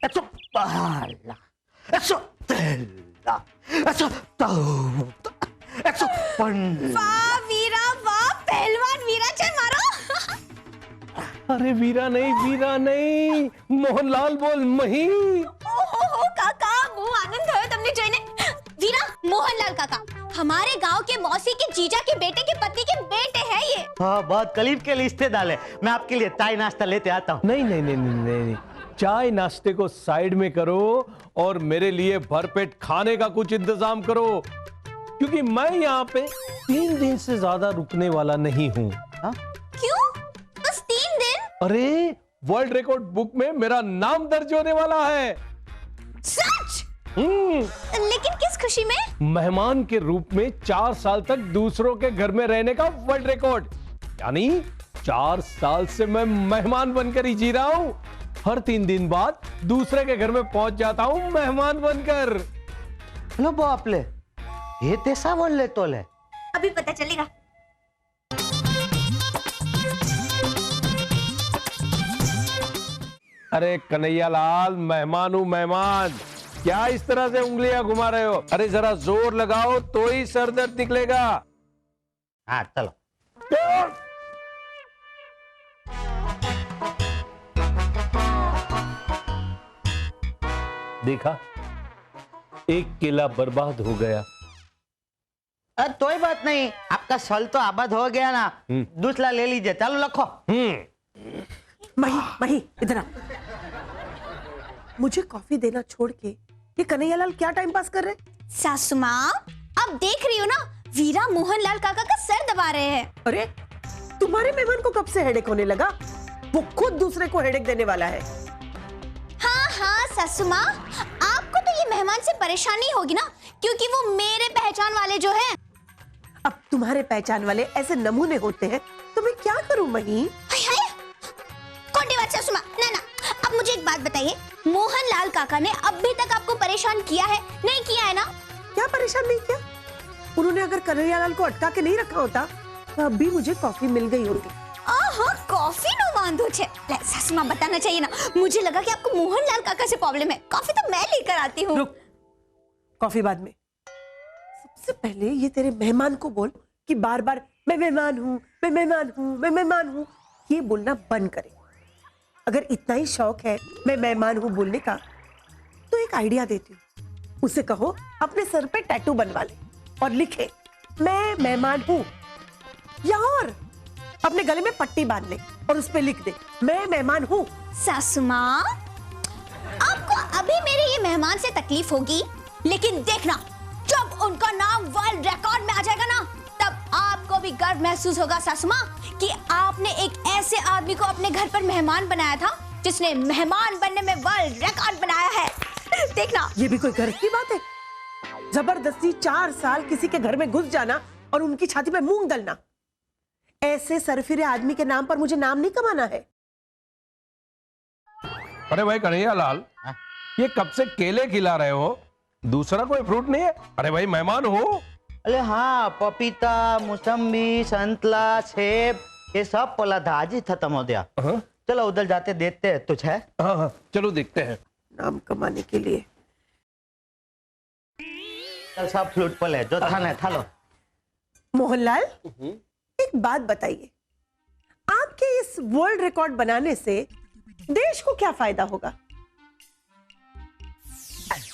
è so bella, è so bella, è so tauta, è so पंड। वाह वीरा वाह, पहलवान वीरा चल मारो। अरे वीरा नहीं, मोहनलाल बोल मही। ओहो काका, બહુ આનંદ થયો તમને જોઈને। वीरा, मोहनलाल काका हमारे गांव के मौसी के जीजा के बेटे के पति के बेटे हैं ये। हाँ, बहुत करीब के रिश्तेदार है। मैं आपके लिए चाय नाश्ता लेते आता हूँ। नहीं, चाय नाश्ते को साइड में करो और मेरे लिए भरपेट खाने का कुछ इंतजाम करो, क्योंकि मैं यहाँ पे 3 दिन से ज्यादा रुकने वाला नहीं हूँ। क्यों? बस 3 दिन? अरे वर्ल्ड रिकॉर्ड बुक में मेरा नाम दर्ज होने वाला है। सच? लेकिन किस खुशी में? मेहमान के रूप में 4 साल तक दूसरों के घर में रहने का वर्ल्ड रिकॉर्ड। यानी 4 साल से मैं मेहमान बनकर ही जी रहा हूँ। हर 3 दिन बाद दूसरे के घर में पहुंच जाता हूँ मेहमान बनकर। लो बापले, ये तेसा बोल ले तो ले। अभी पता चलेगा। अरे कन्हैया लाल, मेहमान हूँ मेहमान, क्या इस तरह से उंगलियां घुमा रहे हो? अरे जरा जोर लगाओ तो ही सर दर्द निकलेगा। हाँ चलो। देखा, एक केला बर्बाद हो गया। तो ही बात नहीं, आपका सल तो आबाद हो गया ना। दूसरा ले लीजिए, चलो रखो। मही इधर आ। मुझे कॉफी देना छोड़ के ये कन्हैयालाल क्या टाइम पास कर रहे? सासू माँ, अब देख रही हो ना, वीरा मोहनलाल काका का सर दबा रहे हैं। अरे तुम्हारे मेहमान को कब से हेडेक होने लगा? वो खुद दूसरे को हेडेक देने वाला है। हाँ सासू माँ, आपको तो ये मेहमान से परेशानी होगी ना, क्योंकि वो मेरे पहचान वाले जो हैं। अब तुम्हारे पहचान वाले ऐसे नमूने होते हैं तो मैं क्या करूं मही? हाय कौन बात सासू माँ? ना अब मुझे एक बात बताइए, मोहनलाल काका ने अभी तक आपको परेशान किया है? नहीं किया है ना? क्या परेशान नहीं किया? उन्होंने अगर कन्हैयालाल को अटका के नहीं रखा होता तो अब भी मुझे कॉफी मिल गई होती। कॉफी नो वांधो छे। सासू माँ बताना चाहिए ना, मुझे लगा कि आपको मोहनलाल काका से प्रॉब्लम है। कॉफी तो मैं लेकर आती हूँ। रुक, कॉफी बाद में। सबसे पहले ये तेरे मेहमान को बोल कि बार बार मैं मेहमान हूँ, मैं मेहमान हूँ, मैं मेहमान हूँ, ये बोलना बंद करे। अगर इतना ही शौक है मैं मेहमान हूँ बोलने का, तो एक आइडिया देती हूँ। उसे कहो अपने सर पे टैटू बनवा ले और लिखे मैं मेहमान हूँ, या और अपने गले में पट्टी बांध ले और उस पे लिख दे मैं मेहमान हूँ। सासू माँ, आपको अभी मेरे ये मेहमान से तकलीफ होगी, लेकिन देखना जब उनका नाम वर्ल्ड रिकॉर्ड में आ जाएगा ना, तब आपको भी गर्व महसूस होगा सासू माँ कि आपने एक ऐसे आदमी को अपने घर पर मेहमान बनाया था जिसने मेहमान बनने में वर्ल्ड रिकॉर्ड बनाया है। देखना। ये भी कोई गर्व की बात है? जबरदस्ती 4 साल किसी के घर में घुस जाना और उनकी छाती पे मूंग दलना, ऐसे सरफिरे आदमी के नाम पर मुझे नाम नहीं कमाना है। अरे भाई कन्हैया लाल, ये कब से केले खिला रहे हो? दूसरा कोई फ्रूट नहीं है? अरे भाई मेहमान हो। अरे हाँ, पपीता, मौसम्बी, संतरा, सेब, ये सब पला था, आज ही खत्म हो गया। चलो उधर जाते देखते हैं तुझ है। हाँ चलो देखते हैं। नाम कमाने के लिए चल सब फ्रूट पल है, जो खाना है खा लो। मोहनलाल, एक बात बताइए, आपके इस वर्ल्ड रिकॉर्ड बनाने से देश को क्या फायदा होगा?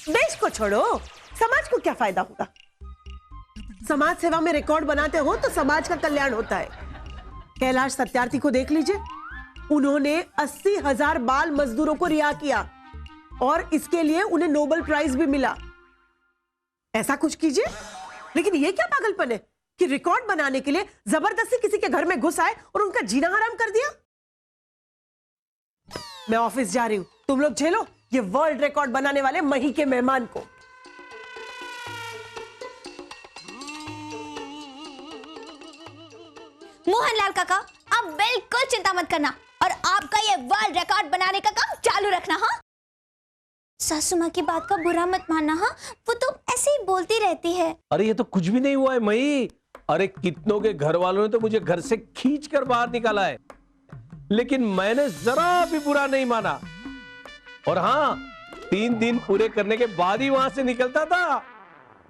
देश को छोड़ो, समाज को क्या फायदा होगा? समाज सेवा में रिकॉर्ड बनाते हो तो समाज का कल्याण होता है। कैलाश सत्यार्थी को देख लीजिए, उन्होंने 80,000 बाल मजदूरों को रिहा किया और इसके लिए उन्हें नोबेल प्राइज भी मिला। ऐसा कुछ कीजिए। लेकिन ये क्या पागलपन है कि रिकॉर्ड बनाने के लिए जबरदस्ती किसी के घर में घुस आए और उनका जीना हराम कर दिया। मैं ऑफिस जा रही हूं, तुम लोग झेलो ये वर्ल्ड रिकॉर्ड बनाने वाले मही के मेहमान को। मोहनलाल काका, आप बिल्कुल चिंता मत करना और आपका ये वर्ल्ड रिकॉर्ड बनाने का काम चालू रखना। हाँ सासू माँ की बात का बुरा मत मानना। हाँ, वो तो ऐसे ही बोलती रहती है। अरे ये तो कुछ भी नहीं हुआ है मई। अरे कितनों के घर वालों ने तो मुझे घर से खींच कर बाहर निकाला है, लेकिन मैंने जरा भी बुरा नहीं माना। और हाँ, 3 दिन पूरे करने के बाद ही वहां से निकलता था।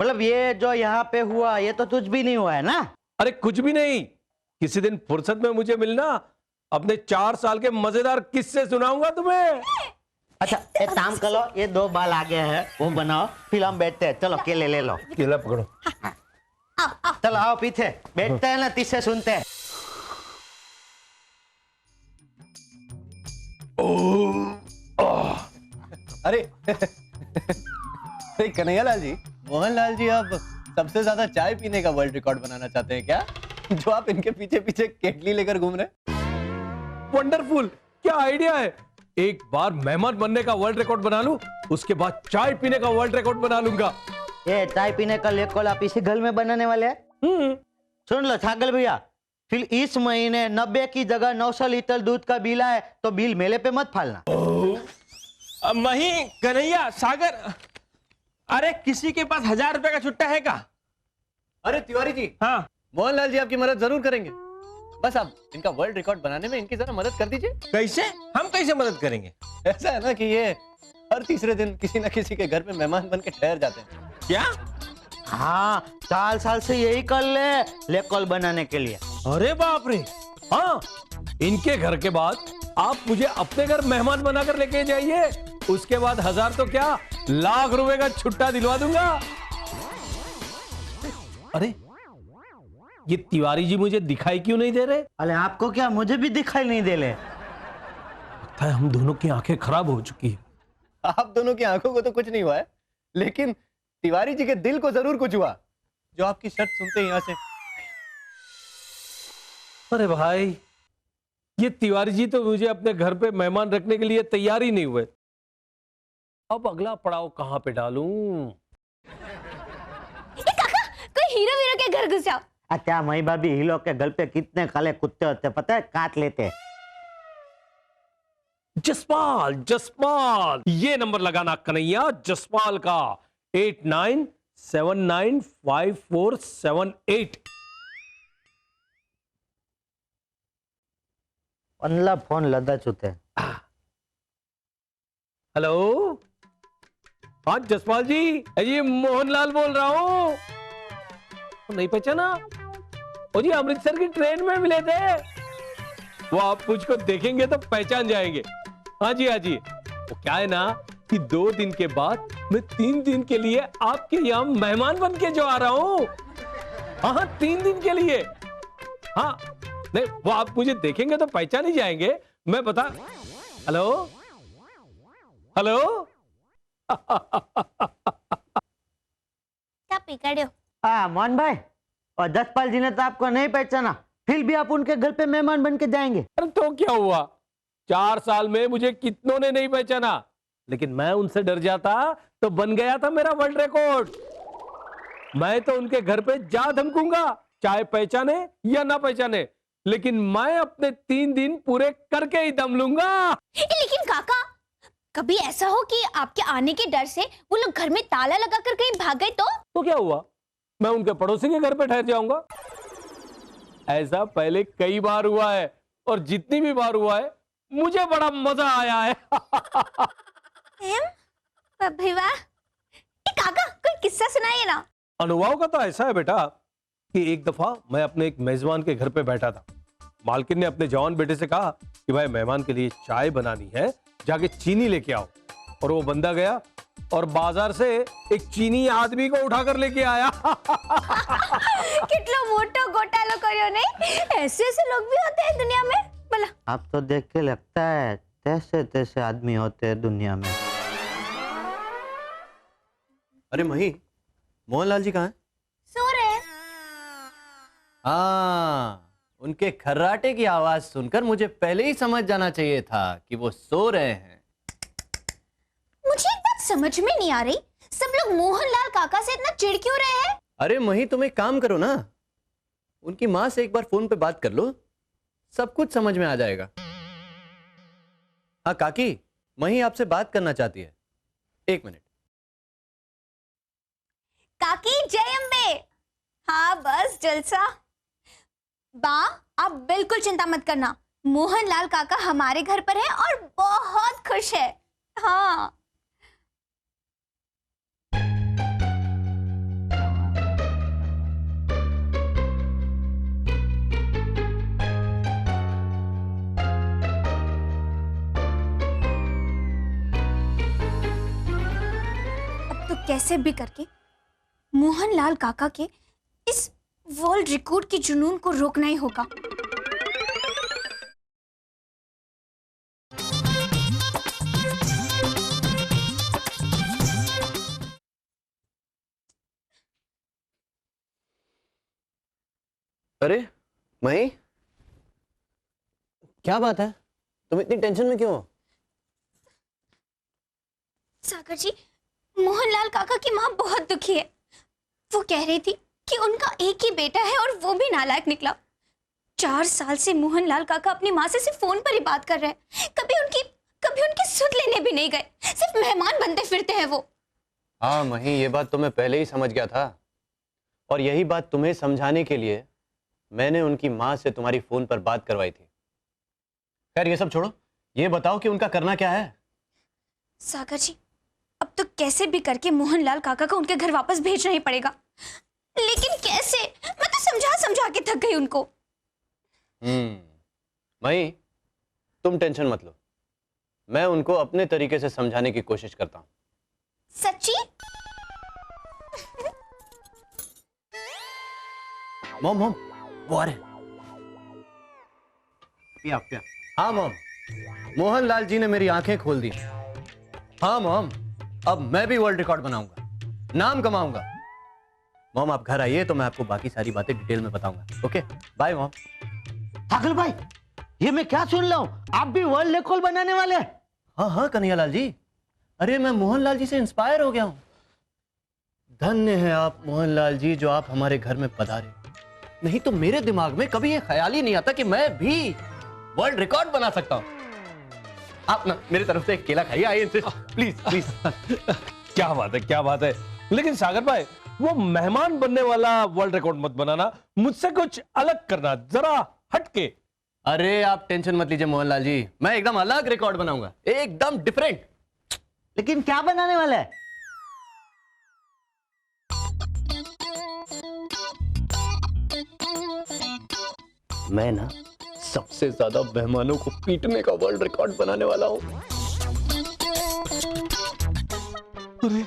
मतलब ये जो यहाँ पे हुआ ये तो तुझ भी नहीं हुआ है ना? अरे कुछ भी नहीं, किसी दिन फुर्सत में मुझे मिलना, अपने 4 साल के मजेदार किस्से सुनाऊंगा तुम्हें। अच्छा एक काम करो, ये 2 बाल आगे है वो बनाओ, फिर हम बैठते हैं। चलो केले ले लो। केला पकड़ो। चलो आओ पीछे बैठते हैं ना, किस्से सुनते हैं। अरे अरे कन्हैयालाल जी, मोहनलाल जी अब सबसे ज्यादा चाय पीने का वर्ल्ड रिकॉर्ड बनाना चाहते हैं क्या? जो आप इनके पीछे पीछे केटली लेकर घूम रहे? वंडरफुल, क्या आइडिया है। एक बार मेहमान बनने का वर्ल्ड रिकॉर्ड बना लूं, उसके बाद चाय पीने का वर्ल्ड रिकॉर्ड बना लूंगा। ये चाय पीने का लेकोल आप इसी घर में बनाने वाले हैं? सुन लो छागल भैया, फिर इस महीने 90 की जगह 900 लीटर दूध का बिल आए तो बिल मेले पे मत फालना। मही, कन्हैया, सागर, अरे किसी के पास 1000 रुपए का छुट्टा है क्या? अरे तिवारी जी, हाँ, मोहनलाल जी आपकी मदद जरूर करेंगे। बस आप इनका वर्ल्ड रिकॉर्ड बनाने में इनकी जरा मदद कर दीजिए। कैसे? हम कैसे मदद करेंगे? ऐसा है ना कि ये हर तीसरे दिन किसी न किसी के घर में मेहमान बन के ठहर जाते हैं। क्या? हाँ, साल से यही कर ले लेकोल बनाने के लिए। अरे बाप रे, हाँ, इनके घर के बाद आप मुझे अपने घर मेहमान बनाकर लेके जाइए, उसके बाद 1000 तो क्या, लाख रुपए का छुट्टा दिलवा दूंगा। अरे ये तिवारी जी मुझे दिखाई क्यों नहीं दे रहे? अरे आपको क्या, मुझे भी दिखाई नहीं दे रहे। लगता है हम दोनों की आंखें खराब हो चुकी है। आप दोनों की आंखों को तो कुछ नहीं हुआ है, लेकिन तिवारी जी के दिल को जरूर कुछ हुआ, जो आपकी शर्त सुनते ही यहां से। अरे भाई, ये तिवारी जी तो मुझे अपने घर पे मेहमान रखने के लिए तैयार ही नहीं हुए। अब अगला पड़ाव कहां पे डालूं? काका, कोई हीरो वीरो के घर घुस जाओ। अच्छा मई भाभी, हीरो के घर पे कितने काले कुत्ते होते हैं पता है, काट लेते हैं। जसपाल, जसपाल, ये नंबर लगाना कन्हैया, जसपाल का 89795478। पंद्रह फोन लदा चुके। हेलो, हाँ जसपाल जी, ये मोहनलाल बोल रहा हूँ। नहीं पहचाना? ओ जी, अमृतसर की ट्रेन में मिले थे। वो आप मुझको देखेंगे तो पहचान जाएंगे। हाँ जी, हाँ जी। वो क्या है ना कि 2 दिन के बाद मैं 3 दिन के लिए आपके यहाँ मेहमान बन के जो आ रहा हूँ। हाँ, 3 दिन के लिए। हाँ, नहीं, वो आप मुझे देखेंगे तो पहचान ही जाएंगे। मैं बता। Hello, hello. क्या पिकड़े हो? हाँ मोहन भाई, और जसपाल जी ने तो आपको नहीं पहचाना, फिर भी आप उनके घर पे मेहमान बन के जाएंगे। अरे तो क्या हुआ, 4 साल में मुझे कितनों ने नहीं पहचाना, लेकिन मैं उनसे डर जाता तो बन गया था मेरा वर्ल्ड रिकॉर्ड। मैं तो उनके घर पे जा धमकूंगा, चाहे पहचाने या ना पहचाने, लेकिन मैं अपने 3 दिन पूरे करके ही दम लूंगा। लेकिन काका, कभी ऐसा हो कि आपके आने के डर से वो लोग घर में ताला लगाकर कहीं भाग गए तो क्या हुआ, मैं उनके पड़ोसी के घर पे ठहर जाऊंगा। ऐसा पहले कई बार हुआ है, और जितनी भी बार हुआ है मुझे बड़ा मजा आया है। भाई वाह। काका, कोई किस्सा सुनाइए ना। अनुभव का तो ऐसा है बेटा कि एक दफा मैं अपने एक मेजबान के घर पे बैठा था। मालकिन ने अपने जवान बेटे से कहा कि भाई मेहमान के लिए चाय बनानी है, जाके चीनी लेके आओ। और वो बंदा गया और बाजार से एक चीनी आदमी को उठाकर लेके आया। कितना मोटो घोटालो करियो नहीं, ऐसे लोग भी होते हैं दुनिया में भला। आप तो देख के लगता है तैसे तैसे आदमी होते हैं दुनिया में। अरे मही, मोहनलाल जी कहाँ हैं? सो रहे हैं। हाँ, उनके खर्राटे की आवाज सुनकर मुझे पहले ही समझ जाना चाहिए था कि वो सो रहे हैं। मुझे एक बात समझ में नहीं आ रही, सब लोग मोहनलाल काका से इतना चिढ़ क्यों रहे हैं? अरे मही, तुम एक काम करो ना, उनकी माँ से एक बार फोन पे बात कर लो, सब कुछ समझ में आ जाएगा। हाँ काकी, मही आपसे बात करना चाहती है, 1 मिनट। काकी जय अम्बे। हाँ बस जलसा। बा, आप बिल्कुल चिंता मत करना, मोहनलाल काका हमारे घर पर है और बहुत खुश है। हाँ कैसे भी करके मोहनलाल काका के इस वर्ल्ड रिकॉर्ड के जुनून को रोकना ही होगा। अरे मही, क्या बात है? तुम इतनी टेंशन में क्यों हो? सागर जी, मोहनलाल काका की माँ बहुत दुखी है। वो कह रही थी कि उनका एक ही बेटा है और वो भी नालायक निकला। 4 साल से मोहनलाल काका अपनी माँ से सिर्फ फोन पर ही बात कर रहे हैं। कभी उनकी सुध लेने भी नहीं गए, सिर्फ मेहमान बनते फिरते हैं वो। हाँ मही, ये बात तो मैं पहले ही समझ गया था, और यही बात तुम्हें समझाने के लिए मैंने उनकी माँ से तुम्हारी फोन पर बात करवाई थी। खैर ये सब छोड़ो, ये बताओ कि उनका करना क्या है? सागर जी, अब तो कैसे भी करके मोहनलाल काका को उनके घर वापस भेजना ही पड़ेगा। लेकिन कैसे? मैं तो समझा समझा के थक गई उनको। मही, तुम टेंशन मत लो, मैं उनको अपने तरीके से समझाने की कोशिश करता हूँ। सच्ची? मॉम वो आ रहे हैं। पिया। हाँ मॉम, मोहनलाल जी ने मेरी आंखें खोल दी। हाँ मॉम, अब मैं भी वर्ल्ड रिकॉर्ड बनाऊंगा, नाम कमाऊंगा। मॉम आप घर आइए तो मैं आपको बाकी सारी बातें डिटेल में बताऊंगा। Okay bye mom. पागल भाई, ये मैं क्या सुन रहा हूँ? आप भी वर्ल्ड रिकॉर्ड बनाने वाले हैं? हाँ कन्हैयालाल जी, अरे मैं मोहनलाल जी से इंस्पायर हो गया हूं। धन्य है आप मोहनलाल जी जो आप हमारे घर में पधारे, नहीं तो मेरे दिमाग में कभी ये ख्याल ही नहीं आता कि मैं भी वर्ल्ड रिकॉर्ड बना सकता हूं। आप ना मेरी तरफ से एक केला खाइए, आइए प्लीज प्लीज। क्या बात है। लेकिन सागर भाई, वो मेहमान बनने वाला वर्ल्ड रिकॉर्ड मत बनाना, मुझसे कुछ अलग करना, जरा हटके। अरे आप टेंशन मत लीजिए मोहनलाल जी, मैं एकदम अलग रिकॉर्ड बनाऊंगा, एकदम डिफरेंट। लेकिन क्या बनाने वाला है? मैं ना सबसे ज्यादा मेहमानों को पीटने का वर्ल्ड रिकॉर्ड बनाने वाला हूं। अरे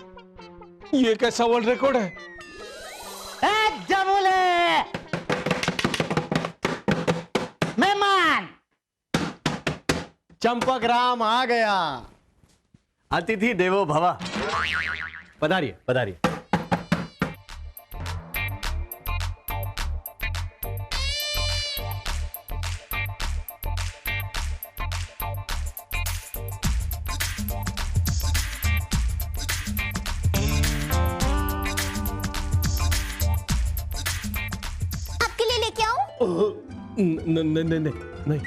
ये कैसा वर्ल्ड रिकॉर्ड है? जमूले मेहमान चंपक राम आ गया। अतिथि देवो भव। पधारिए पधारिए। आपके लिए लेके आऊं? नहीं।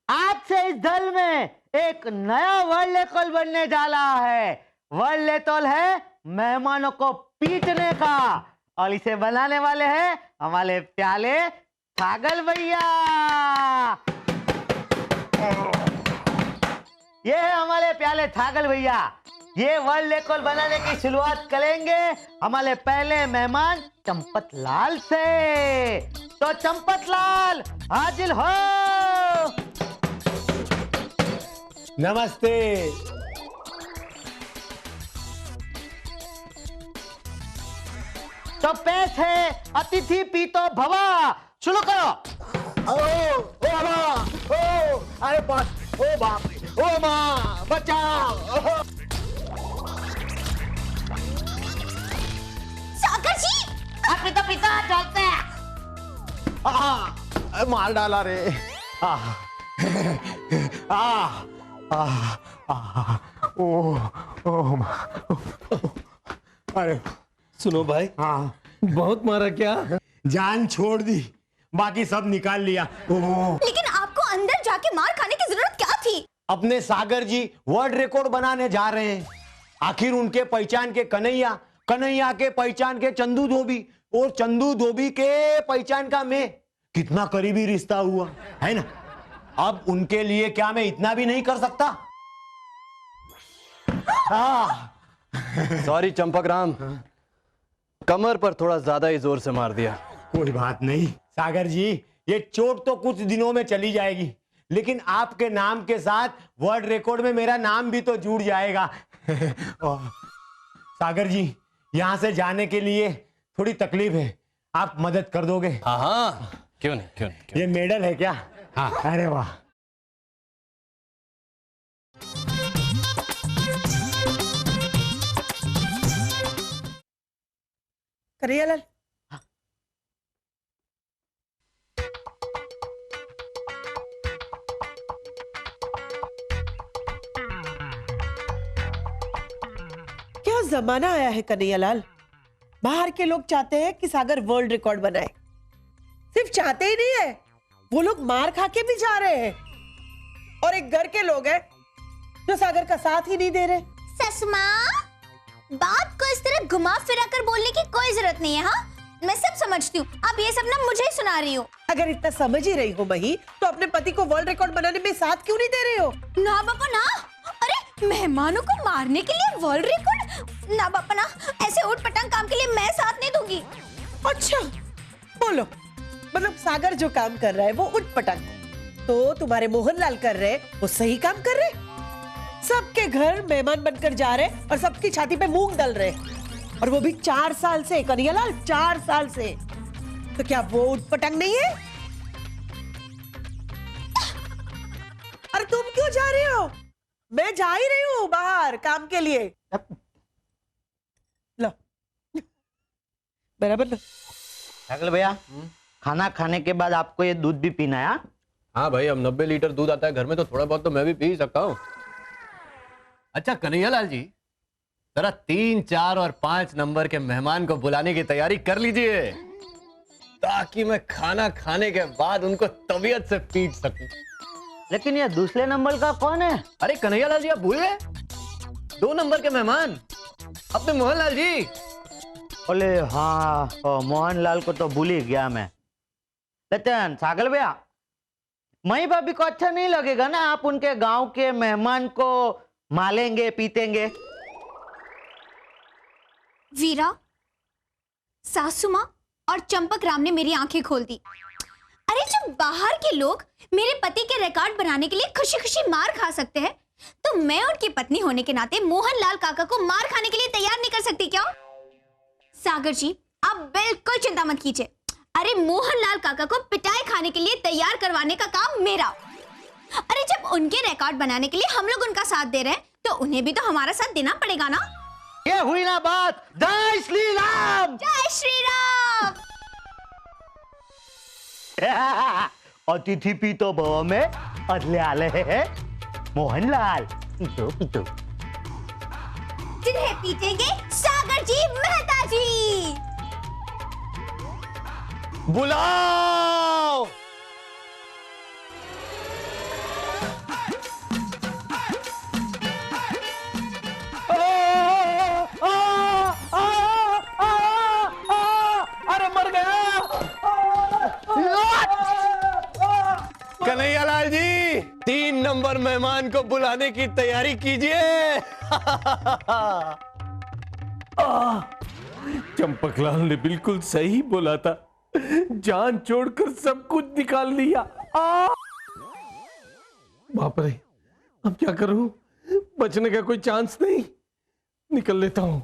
आज से इस दल में एक नया वर्ल्ड रिकॉर्ड बनने जा रहा है। वर्ल्ड रिकॉर्ड है मेहमानों को पीटने का, और इसे बनाने वाले हैं हमारे प्याले छागल भैया। ये है हमारे प्याले छागल भैया। ये वर्ल्ड रिकॉर्ड बनाने की शुरुआत करेंगे हमारे पहले मेहमान चंपत लाल से। तो चंपत लाल हाजिर हो। नमस्ते। तो पेश है अतिथि पीतो भवा। शुरू करो। ओ बाबा, ओ अरे बाप, ओ बाप रे, ओ माँ बचाओ। सागर जी, पीतो पीतो चलते हैं। मार डाला रे। अरे सुनो भाई, हाँ, बहुत मारा क्या? जान छोड़ दी, बाकी सब निकाल लिया। लेकिन आपको अंदर जाके मार खाने की जरूरत क्या थी? अपने सागर जी वर्ल्ड रिकॉर्ड बनाने जा रहे हैं। आखिर उनके पहचान के कन्हैया, कन्हैया के पहचान के चंदू धोबी, और चंदू धोबी के पहचान का मैं। कितना करीबी रिश्ता हुआ है ना। अब उनके लिए क्या मैं इतना भी नहीं कर सकता? सॉरी चंपकराम, कमर पर थोड़ा ज्यादा ही जोर से मार दिया। कोई बात नहीं सागर जी, ये चोट तो कुछ दिनों में चली जाएगी, लेकिन आपके नाम के साथ वर्ल्ड रिकॉर्ड में मेरा नाम भी तो जुड़ जाएगा। सागर जी, यहां से जाने के लिए थोड़ी तकलीफ है, आप मदद कर दोगे? हाँ हाँ, क्यों नहीं क्यों नहीं। ये मेडल है क्या? हाँ। अरे वाह। कन्हैयालाल, क्या जमाना आया है कन्हैयालाल। बाहर के लोग चाहते हैं कि सागर वर्ल्ड रिकॉर्ड बनाए। सिर्फ चाहते ही नहीं है, वो लोग मार खा के भी जा रहे हैं। और एक घर के लोग हैं जो सागर का साथ ही नहीं दे रहे। ससुमा, बात को इस तरह घुमा फिरा कर बोलने की कोई जरूरत नहीं है। हाँ, मैं सब समझती हूँ, अब ये सब ना मुझे ही सुना रही हो। अगर इतना समझ ही रही हो मही, तो अपने पति को वर्ल्ड रिकॉर्ड बनाने में साथ क्यों नहीं दे रही हो? ना बापा ना, अरे मेहमानों को मारने के लिए वर्ल्ड रिकॉर्ड? ना बापा ना, ऐसे उठ पटांग काम के लिए मैं साथ नहीं दूंगी। अच्छा बोलो, मतलब सागर जो काम कर रहा है वो उठ पटांग, तो तुम्हारे मोहनलाल कर रहे वो सही काम कर रहे? सबके घर मेहमान बनकर जा रहे और सबकी छाती पे मूंग डल रहे, और वो भी 4 साल से। कन्हैयालाल, 4 साल से। तो क्या वो उठ पटांग नहीं है? अरे तुम क्यों जा रही हो? मैं जा ही रही हूँ बाहर काम के लिए। लो बराबर लो। सागर भैया, खाना खाने के बाद आपको ये दूध भी पीना है? हाँ भाई, अब 90 लीटर दूध आता है घर में, तो थोड़ा बहुत तो मैं भी पी सकता हूँ। अच्छा कन्हैयालाल जी, जरा 3, 4 और 5 नंबर के मेहमान को बुलाने की तैयारी कर लीजिए, ताकि मैं खाना खाने के बाद उनको तबीयत से पीट सकूं। लेकिन ये दूसरे नंबर का कौन है? अरे कन्हैयालाल जी, आप भूल गए? 2 नंबर के मेहमान अपने मोहनलाल जी। बोले हाँ, मोहनलाल को तो भूल ही गया मैं। लेकिन सागर भैया, मई भाभी को अच्छा नहीं लगेगा ना आप उनके गांव के मेहमान को मालेंगे पीटेंगे? वीरा, सासू माँ और चंपक राम ने मेरी आंखें खोल दी। अरे जब बाहर के लोग मेरे पति के रिकॉर्ड बनाने के लिए खुशी खुशी मार खा सकते हैं, तो मैं उनकी पत्नी होने के नाते मोहनलाल काका को मार खाने के लिए तैयार नहीं कर सकती क्या? सागर जी, आप बिल्कुल चिंता मत कीजिए। अरे मोहनलाल काका को पिटाई खाने के लिए तैयार करवाने का काम मेरा। अरे जब उनके रिकॉर्ड बनाने के लिए हम लोग उनका साथ दे रहे हैं, तो उन्हें भी तो हमारा साथ देना पड़ेगा ना। ये हुई ना बात। जय श्री राम। जय श्री राम। अतिथि पीतो भव में अदले आले है मोहनलाल। पीतो पीतो। जिन्हें पीटेंगे सागर जी, मेहता जी। बुलाओ। अरे मर गया। कन्हैयालाल जी, 3 नंबर मेहमान को बुलाने की तैयारी कीजिए। चंपकलाल ने बिल्कुल सही बोला था, जान छोड़कर सब कुछ निकाल लिया। बाप रे, अब क्या करूं? बचने का कोई चांस नहीं। निकल लेता हूं।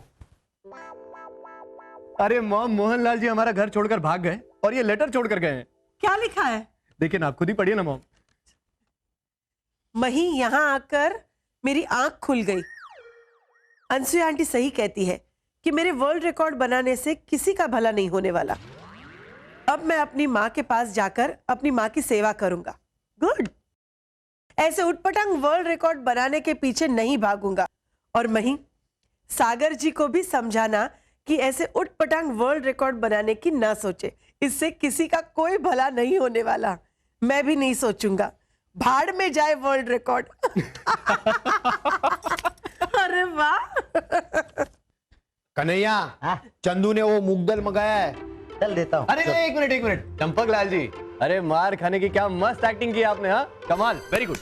अरे मॉम, मोहनलाल जी हमारा घर छोड़कर भाग गए और ये लेटर छोड़कर गए हैं। क्या लिखा है? देखिए ना, आप खुद ही पढ़िए ना मॉम। मही, यहां आकर मेरी आंख खुल गई। अनसुया आंटी सही कहती है कि मेरे वर्ल्ड रिकॉर्ड बनाने से किसी का भला नहीं होने वाला। अब मैं अपनी माँ के पास जाकर अपनी माँ की सेवा करूंगा। गुड। ऐसे उटपटांग वर्ल्ड रिकॉर्ड बनाने के पीछे नहीं भागूंगा। और मही, सागर जी को भी समझाना कि ऐसे उटपटांग वर्ल्ड रिकॉर्ड बनाने की ना सोचे, इससे किसी का कोई भला नहीं होने वाला। मैं भी नहीं सोचूंगा। भाड़ में जाए वर्ल्ड रिकॉर्ड। अरे वाह। कन्हैया, हाँ? चंदू ने वो मूंगदल मंगाया है, चल देता हूँ। अरे एक मिनट चंपक लाल जी, अरे मार खाने की क्या मस्त एक्टिंग की आपने, हाँ कमाल, वेरी गुड।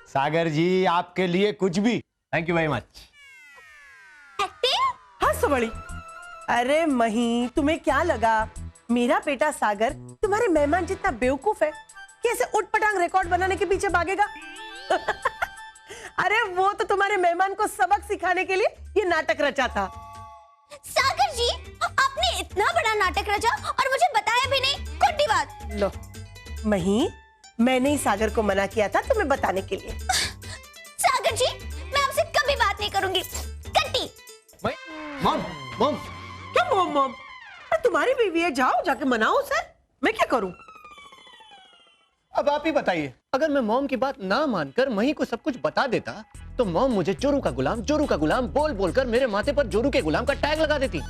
सागर जी आपके लिए कुछ भी। Thank you very much. Acting? हाँ सबड़ी। अरे मही, तुम्हें क्या लगा मेरा बेटा सागर तुम्हारे मेहमान जितना बेवकूफ है कि ऐसे उटपटांग रिकॉर्ड बनाने के पीछे भागेगा? अरे वो तो तुम्हारे मेहमान को सबक सिखाने के लिए ये नाटक रचा था। सागर जी, आपने इतना बड़ा नाटक रचा और मुझे बताया भी नहीं, खोटी बात। लो मही, मैंने ही सागर को मना किया था तुम्हें बताने के लिए। सागर जी, मैं आपसे कभी बात नहीं करूंगी। कट्टी। मॉम मॉम, क्या मोम मोम? अरे तुम्हारी बीवी है, जाओ जाके मनाओ उसे, मैं क्या करूं? अब आप ही बताइए, अगर मैं मॉम की बात ना मानकर मही को सब कुछ बता देता तो मॉम मुझे जोरू का गुलाम बोल बोलकर मेरे माथे पर जोरू के गुलाम का टैग लगा देती।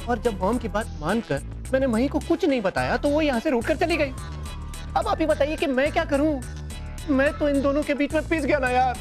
और जब मॉम की बात मानकर मैंने मही को कुछ नहीं बताया तो वो यहाँ से रूठ कर चली गई। अब आप ही बताइए कि मैं क्या करूं? मैं तो इन दोनों के बीच में पिस गया ना यार।